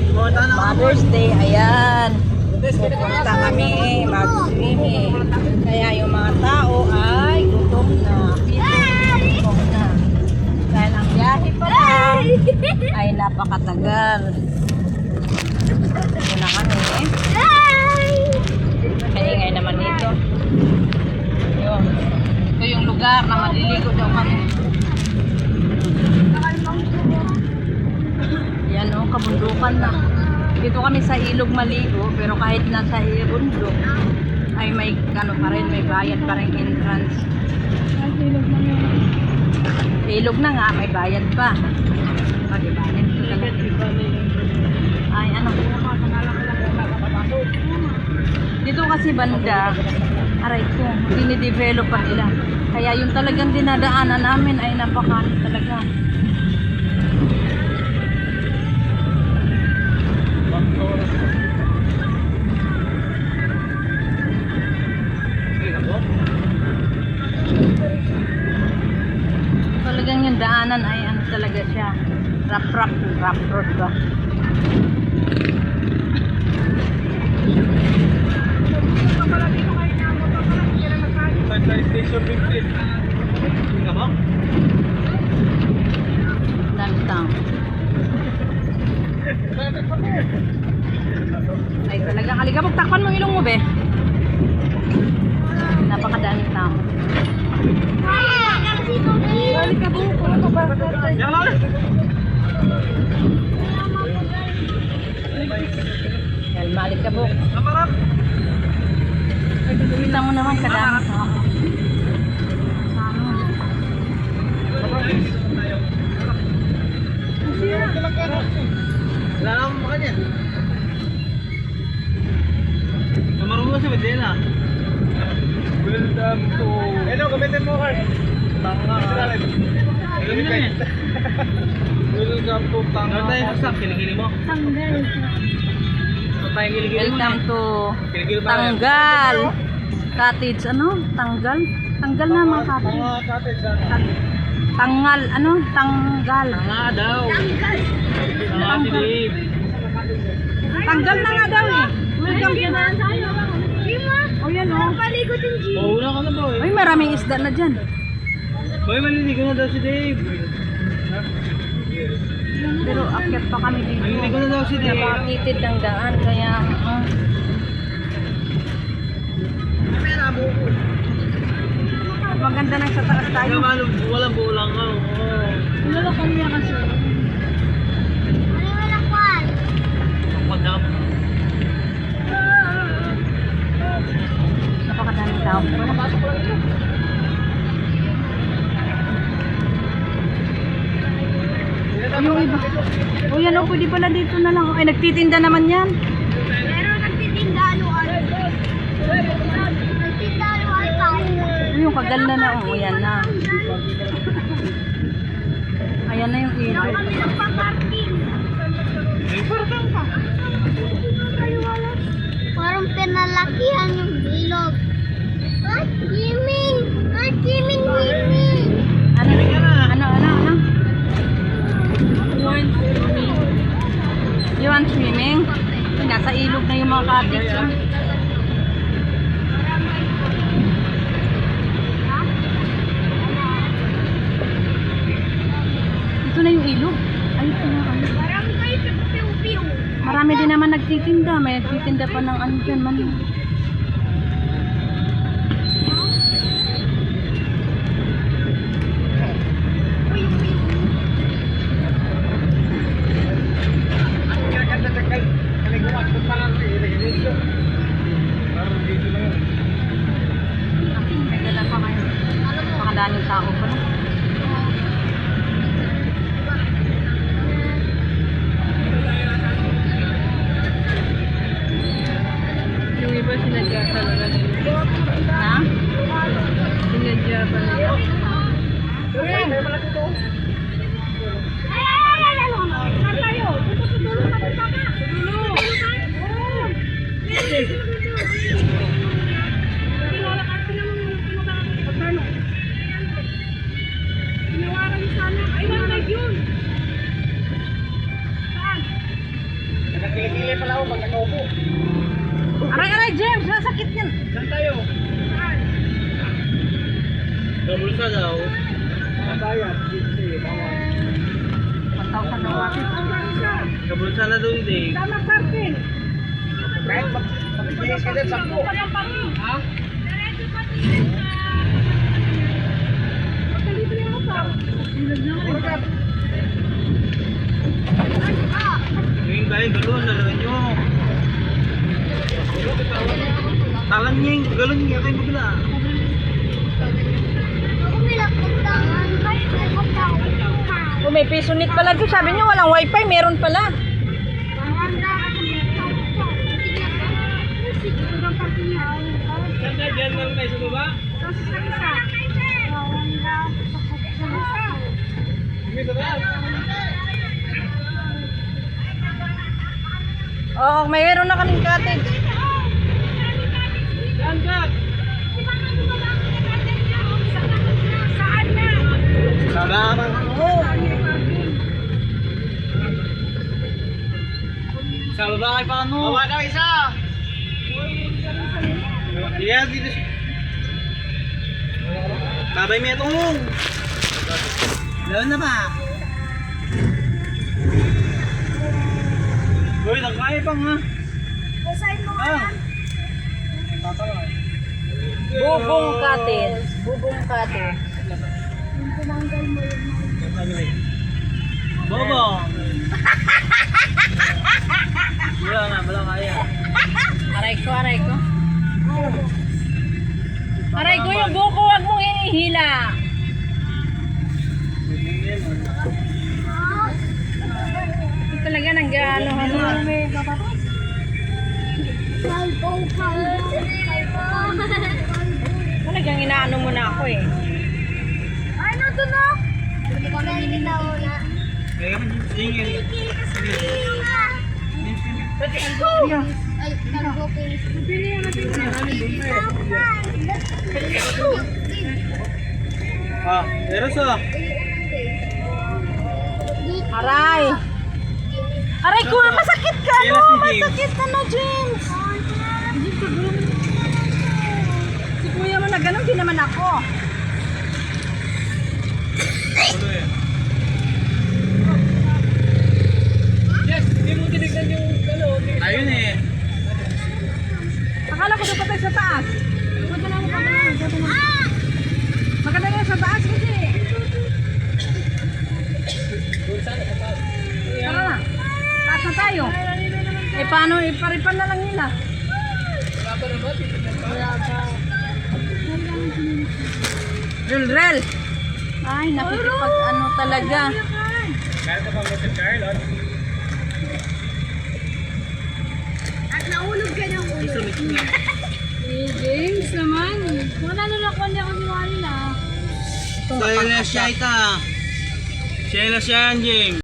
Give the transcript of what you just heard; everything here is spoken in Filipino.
Mother's Day, ayan. Pupunta kami mag-swimming. Kaya yung mga tao ay gutom na. Gutom na. Dahil ang biyahe pa lang ay napakatagal. Ito na kami. Kaingay naman dito. Yun. Ito yung lugar na maliligo daw kami. Yan o, kabundukan na. Dito kami sa ilog maligo, pero kahit nasa bundok ay may ano pa rin, may bayad pa rin entrance. Ilog na nga, may bayad pa. Pag-ibayad ko na. Ay, ano? Dito kasi banda, aray ko, dinidevelop pa nila. Kaya yung talagang dinadaanan namin ay napakalit talaga. Talagang yung daanan ay ano talaga siya, rough road ba. Dami-tang ay talagang aligabog, takpan mo ilong mo be. Napakadaming tao. Yan, malikabog. Kita mo naman kadami tao. Wala lang mo kanya. Kamarong mo siya, hindi na. Welcome to... Hello, gamitin mo, Carl. Tanga. Welcome to Tanga. Ano tayo sa kiligili mo? Tanggal. Welcome to Kiligili ba? Tanggal Cottage. Ano? Tanggal? Tanggal na mga cottage. Tanga cottage. Tangal. Ano? Tanggal. Tanga daw. Tanga si Dave. Tanggal na nga daw eh. Welcome to... Oh yan oh. Pauna ka na ba eh? Ay, maraming isda na dyan. Boy, maliligo na daw si Dave. Pero akyat pa kami dito. Maliligo na daw si Dave. Napakitid ng daan. Kaya maganda na sa taas tayo. Walang bulang ka. Nilalakon niya kasi. Pagdam. Napakadaming tao. Yung iba. O yan o, pwede pala dito na lang. Ay, nagtitinda naman yan. Pero nagtitinda aluan. Nagtitinda aluan tayo. Yung kaganda na. O, yan na. Ayan na yung ilaw. Kami nagpa-parking. May parang ka. Parang pinalakihan yung ilog. At Jiming! At Jiming! Ano? Ano? You want swimming? Nasa ilog na yung mga cottage. Ito na yung ilog. Ay, ito na kami. Parang kayo piu-piu. Marami din naman nagtitinda. May nagtitinda pa ng ano dyan man. May dala pa kayo. Pakadaming tao pa na. Yung iba Maingay pala ako pag nakaupo. Aray, James, nasakit yan. Saan tayo? Kabulsa daw. Bayad. Pataw ka na wapit. Kabulsa na doon din. Tama parking. Kahit magpipilis ka din, sakto. Ha? Magkalibre mo pa. Yung kaya galon, dalawan nyo. Talan niya yung galon niya kayo magla. Kung may pisonit pala doon, sabi niyo walang wifi, meron pala. Saan tayo? Diyan lang tayo sa baba? Dito tayo. Oo, mayroon na kaming cottage. Saan ka? Salamat. Sa baba kay paano? Baba daw isa. Iya dito. Babay mo itong. Lalo na ba? Uy, nagkaya pang ha. Bubong cottage. Bubong cottage. Bobo. Wala kaya. Aray ko. Aray ko yung buko, wag mong hinihila. Ito talaga nag-ano. Talagang inaano mo na ako eh. Ano to no? Hindi ko nalilitaw na. Kaya man singil. Ay, nag-open. Ah, eros ah. Aray! Aray ko, masakit ka Kailan no! si James? Masakit ka na, James! Si kuya mo na ganun, di naman ako. Yes, hindi mo tinignan yung galon. Ayun eh. Akala ko dapat tayo sa taas. Maganda na sa taas kasi. Tara na. Taas na tayo. Eh paano, iparipan na lang nila. Rel. Ay, nakikipag ano talaga. Kaya ka pa Mr. Carlon? At naulog ka ng ulo. James naman. Wala na lang kundi ako niwali na. Siya ita. Siya yan, James.